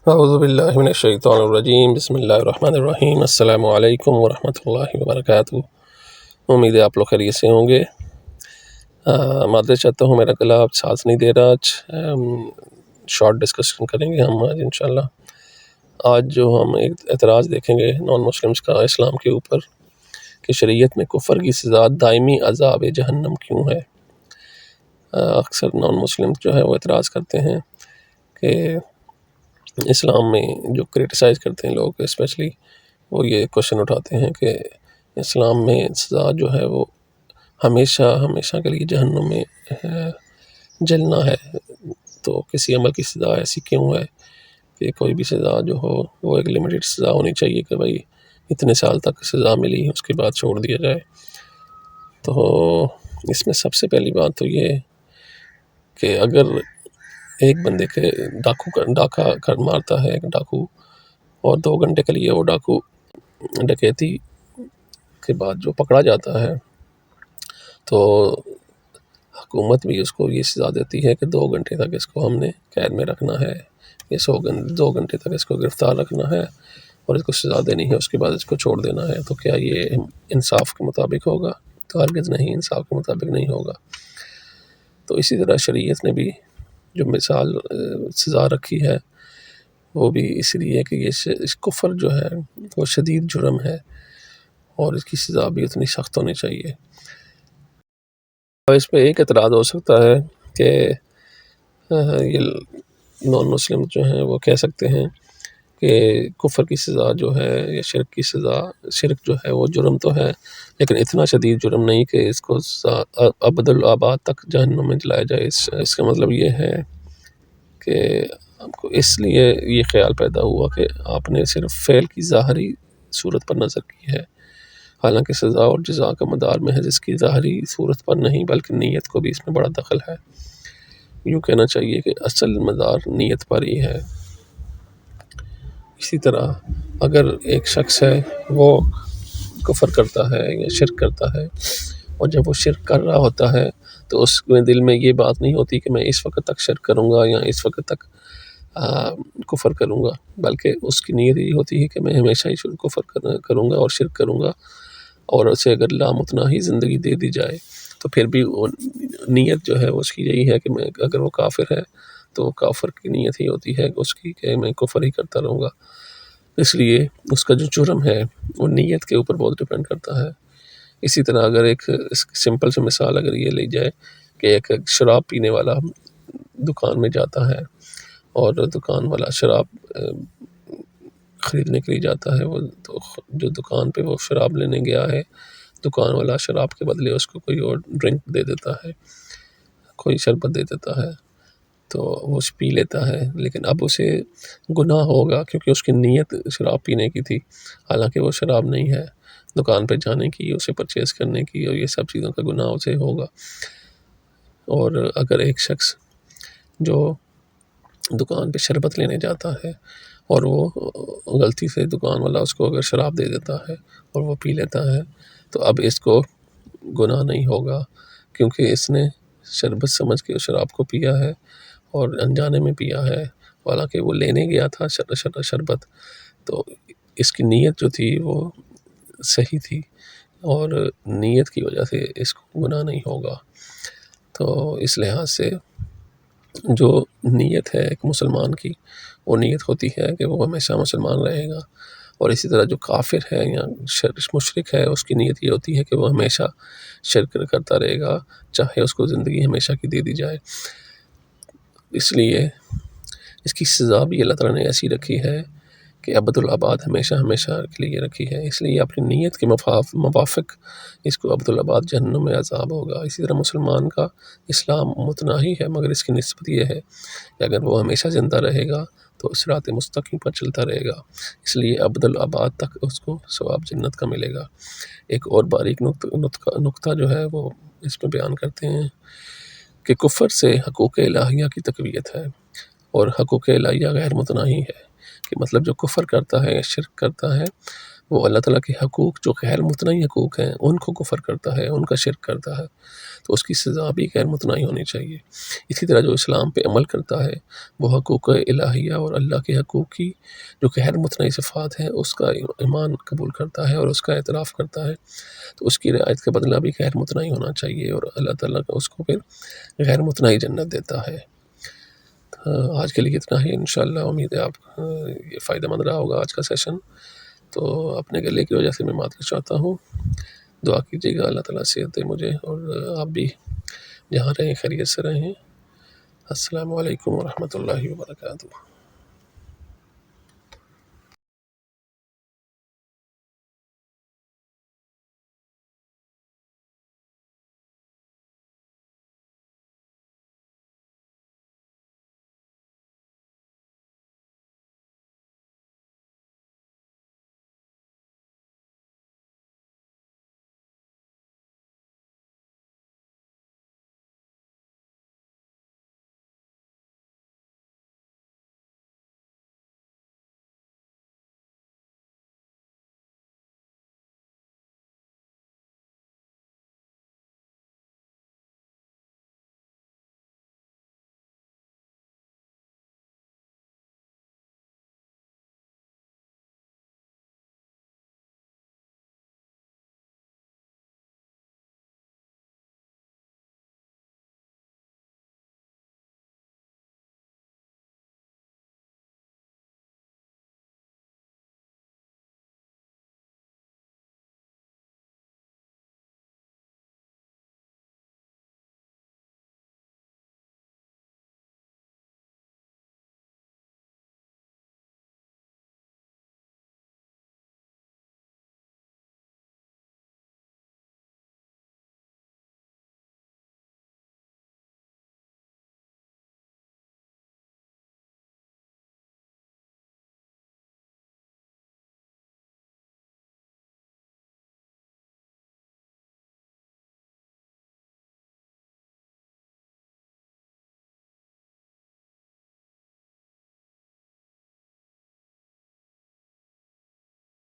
اعوذ باللہ من الشیطان الرجیم، بسم اللہ الرحمن الرحیم۔ السلام علیکم ورحمۃ اللہ وبرکاتہ۔ امید ہے آپ لوگ خیریت سے ہوں گے۔ معذرت چاہتا ہوں، میرا گلا اب سانس نہیں دے رہا۔ آج شارٹ ڈسکشن کریں گے ہم آج انشاءاللہ۔ آج جو ہم ایک اعتراض دیکھیں گے نان مسلمس کا اسلام کے اوپر کہ شریعت میں کفر کی سزا دائمی عذاب جہنم کیوں ہے۔ اکثر نان مسلم جو ہے وہ اعتراض کرتے ہیں کہ اسلام میں جو کرٹیسائز کرتے ہیں لوگ، اسپیشلی وہ یہ کوشچن اٹھاتے ہیں کہ اسلام میں سزا جو ہے وہ ہمیشہ کے لیے جہنم میں جلنا ہے، تو کسی عمل کی سزا ایسی کیوں ہے کہ کوئی بھی سزا جو ہو وہ ایک لمیٹڈ سزا ہونی چاہیے کہ بھائی اتنے سال تک سزا ملی، اس کے بعد چھوڑ دیا جائے۔ تو اس میں سب سے پہلی بات تو یہ کہ اگر ایک بندے کے ڈاکہ مارتا ہے ایک ڈاکو، اور 2 گھنٹے کے لیے وہ ڈاکو ڈکیتی کے بعد جو پکڑا جاتا ہے، تو حکومت بھی اس کو یہ سزا دیتی ہے کہ 2 گھنٹے تک اس کو ہم نے قید میں رکھنا ہے، یہ 2 گھنٹے تک اس کو گرفتار رکھنا ہے اور اس کو سزا دینی ہے، اس کے بعد اس کو چھوڑ دینا ہے۔ تو کیا یہ انصاف کے مطابق ہوگا؟ تو ہرگز نہیں، انصاف کے مطابق نہیں ہوگا۔ تو اسی طرح شریعت نے بھی جو مثال سزا رکھی ہے وہ بھی اس لیے کہ اس کفر جو ہے وہ شدید جرم ہے اور اس کی سزا بھی اتنی سخت ہونی چاہیے۔ اور اس پہ ایک اعتراض ہو سکتا ہے کہ یہ نان مسلم جو ہیں وہ کہہ سکتے ہیں کہ کفر کی سزا جو ہے یا شرک کی سزا، شرک جو ہے وہ جرم تو ہے لیکن اتنا شدید جرم نہیں کہ اس کو ابدالآباد تک جہنم میں جلایا جائے۔ اس کا مطلب یہ ہے کہ آپ کو اس لیے یہ خیال پیدا ہوا کہ آپ نے صرف فعل کی ظاہری صورت پر نظر کی ہے، حالانکہ سزا اور جزا کا مدار محض اس کی ظاہری صورت پر نہیں بلکہ نیت کو بھی اس میں بڑا دخل ہے۔ یوں کہنا چاہیے کہ اصل مدار نیت پر ہی ہے۔ اسی طرح اگر ایک شخص ہے وہ کفر کرتا ہے یا شرک کرتا ہے، اور جب وہ شرک کر رہا ہوتا ہے تو اس میں دل میں یہ بات نہیں ہوتی کہ میں اس وقت تک شرک کروں گا یا اس وقت تک کفر کروں گا، بلکہ اس کی نیت یہ ہوتی ہے کہ میں ہمیشہ ہی کفر کروں گا اور شرک کروں گا، اور اسے اگر لامتناہی زندگی دے دی جائے تو پھر بھی وہ نیت جو ہے اس کی یہی ہے کہ میں اگر وہ کافر ہے تو وہ کافر کی نیت ہی ہوتی ہے اس کی کہ میں کفر ہی کرتا رہوں گا۔ اس لیے اس کا جو جرم ہے وہ نیت کے اوپر بہت ڈپینڈ کرتا ہے۔ اسی طرح اگر ایک سمپل سی مثال اگر یہ لی جائے کہ ایک شراب پینے والا دکان میں جاتا ہے اور دکان والا شراب خریدنے کے لیے جاتا ہے، وہ تو جو دکان پہ وہ شراب لینے گیا ہے، دکان والا شراب کے بدلے اس کو کوئی اور ڈرنک دے دیتا ہے، کوئی شربت دے دیتا ہے، تو وہ پی لیتا ہے، لیکن اب اسے گناہ ہوگا کیونکہ اس کی نیت شراب پینے کی تھی، حالانکہ وہ شراب نہیں ہے، دکان پہ جانے کی، اسے پرچیز کرنے کی، اور یہ سب چیزوں کا گناہ اسے ہوگا۔ اور اگر ایک شخص جو دکان پہ شربت لینے جاتا ہے اور وہ غلطی سے دکان والا اس کو اگر شراب دے دیتا ہے اور وہ پی لیتا ہے، تو اب اس کو گناہ نہیں ہوگا کیونکہ اس نے شربت سمجھ کے شراب کو پیا ہے اور انجانے میں پیا ہے، حالانکہ وہ لینے گیا تھا شربت، تو اس کی نیت جو تھی وہ صحیح تھی اور نیت کی وجہ سے اس کو گناہ نہیں ہوگا۔ تو اس لحاظ سے جو نیت ہے ایک مسلمان کی، وہ نیت ہوتی ہے کہ وہ ہمیشہ مسلمان رہے گا، اور اسی طرح جو کافر ہے یا مشرک ہے اس کی نیت یہ ہوتی ہے کہ وہ ہمیشہ شرک کرتا رہے گا، چاہے اس کو زندگی ہمیشہ کی دے دی جائے۔ اس لیے اس کی سزا بھی اللہ تعالیٰ نے ایسی رکھی ہے کہ ابدالآباد ہمیشہ کے لیے رکھی ہے، اس لیے اپنی نیت کے موافق اس کو ابدالآباد جہنم میں عذاب ہوگا۔ اسی طرح مسلمان کا اسلام متناہی ہے، مگر اس کی نسبت یہ ہے کہ اگر وہ ہمیشہ زندہ رہے گا تو صراط مستقیم پر چلتا رہے گا، اس لیے ابدالآباد تک اس کو ثواب جنت کا ملے گا۔ ایک اور باریک نقطہ جو ہے وہ اس میں بیان کرتے ہیں کہ کفر سے حقوق الہیہ کی تقویت ہے، اور حقوق الہیہ غیر متناہی ہے، کہ مطلب جو کفر کرتا ہے یا شرک کرتا ہے وہ اللہ تعالیٰ کے حقوق جو غیر متناہی حقوق ہیں ان کو کفر کرتا ہے، ان کا شرک کرتا ہے، تو اس کی سزا بھی غیر متناہی ہونی چاہیے۔ اسی طرح جو اسلام پہ عمل کرتا ہے وہ حقوق الہیہ اور اللہ کے حقوق کی جو غیر متناہی صفات ہیں اس کا ایمان قبول کرتا ہے اور اس کا اعتراف کرتا ہے، تو اس کی رعایت کا بدلہ بھی غیر متناہی ہونا چاہیے، اور اللہ تعالیٰ کا اس کو پھر غیر متناہی جنت دیتا ہے۔ آج کے لیے اتنا ہی، انشاءاللہ امید ہے آپ یہ فائدہ مند رہا ہوگا آج کا سیشن۔ تو اپنے گلے کی وجہ سے میں معذرت چاہتا ہوں، دعا کیجیے گا اللہ تعالیٰ صحت دے مجھے، اور آپ بھی جہاں رہیں خیریت سے رہیں۔ السلام علیکم ورحمۃ اللہ وبرکاتہ۔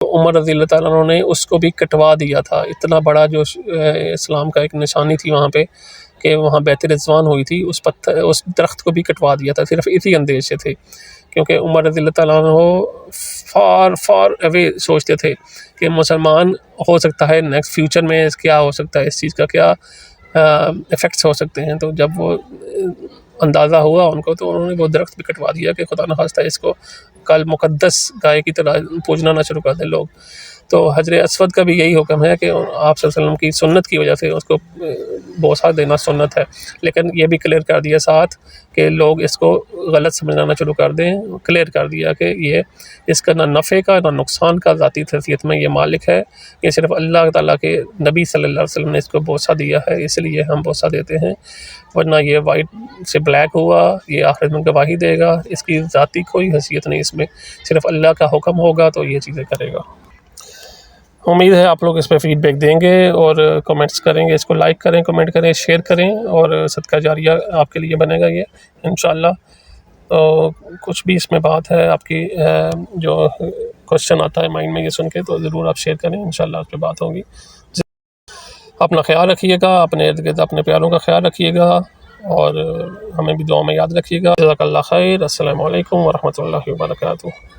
عمر رضی اللہ تعالیٰ عنہ نے اس کو بھی کٹوا دیا تھا، اتنا بڑا جو اسلام کا ایک نشانی تھی وہاں پہ کہ وہاں بیت رضوان ہوئی تھی، اس درخت کو بھی کٹوا دیا تھا، صرف اسی اندیش سے تھے، کیونکہ عمر رضی اللہ تعالیٰ عنہ فار اوے سوچتے تھے کہ مسلمان ہو سکتا ہے نیکسٹ فیوچر میں کیا ہو سکتا ہے، اس چیز کا کیا افیکٹس ہو سکتے ہیں۔ تو جب وہ اندازہ ہوا ان کو، تو انہوں نے وہ درخت بھی کٹوا دیا کہ خدا نخواستہ اس کو کل مقدس گائے کی طرح پوجنا نہ شروع کر دیں لوگ۔ تو حجر اسود کا بھی یہی حکم ہے کہ آپ صلی اللہ علیہ وسلم کی سنت کی وجہ سے اس کو بوسہ دینا سنت ہے، لیکن یہ بھی کلیئر کر دیا ساتھ کہ لوگ اس کو غلط سمجھنا شروع کر دیں، کلیئر کر دیا کہ یہ اس کا نہ نفع کا نہ نقصان کا ذاتی حیثیت میں یہ مالک ہے، یہ صرف اللہ تعالیٰ کے نبی صلی اللہ علیہ وسلم نے اس کو بوسہ دیا ہے، اس لیے ہم بوسہ دیتے ہیں، ورنہ یہ وائٹ سے بلیک ہوا، یہ آخرت میں گواہی دے گا، اس کی ذاتی کوئی حیثیت نہیں، اس میں صرف اللہ کا حکم ہوگا تو یہ چیزیں کرے گا۔ امید ہے آپ لوگ اس پہ فیڈ بیک دیں گے اور کمنٹس کریں گے، اس کو لائک کریں، کمنٹ کریں، شیئر کریں، اور صدقہ جاریہ آپ کے لیے بنے گا یہ انشاءاللہ۔ تو کچھ بھی اس میں بات ہے آپ کی جو کوشچن آتا ہے مائنڈ میں یہ سن کے، تو ضرور آپ شیئر کریں، انشاءاللہ اس پہ بات ہوگی۔ اپنا خیال رکھیے گا، اپنے ارد گرد اپنے پیاروں کا خیال رکھیے گا، اور ہمیں بھی دعا میں یاد رکھیے گا۔ جزاک اللہ خیر۔ السلام علیکم ورحمۃ اللہ وبرکاتہ۔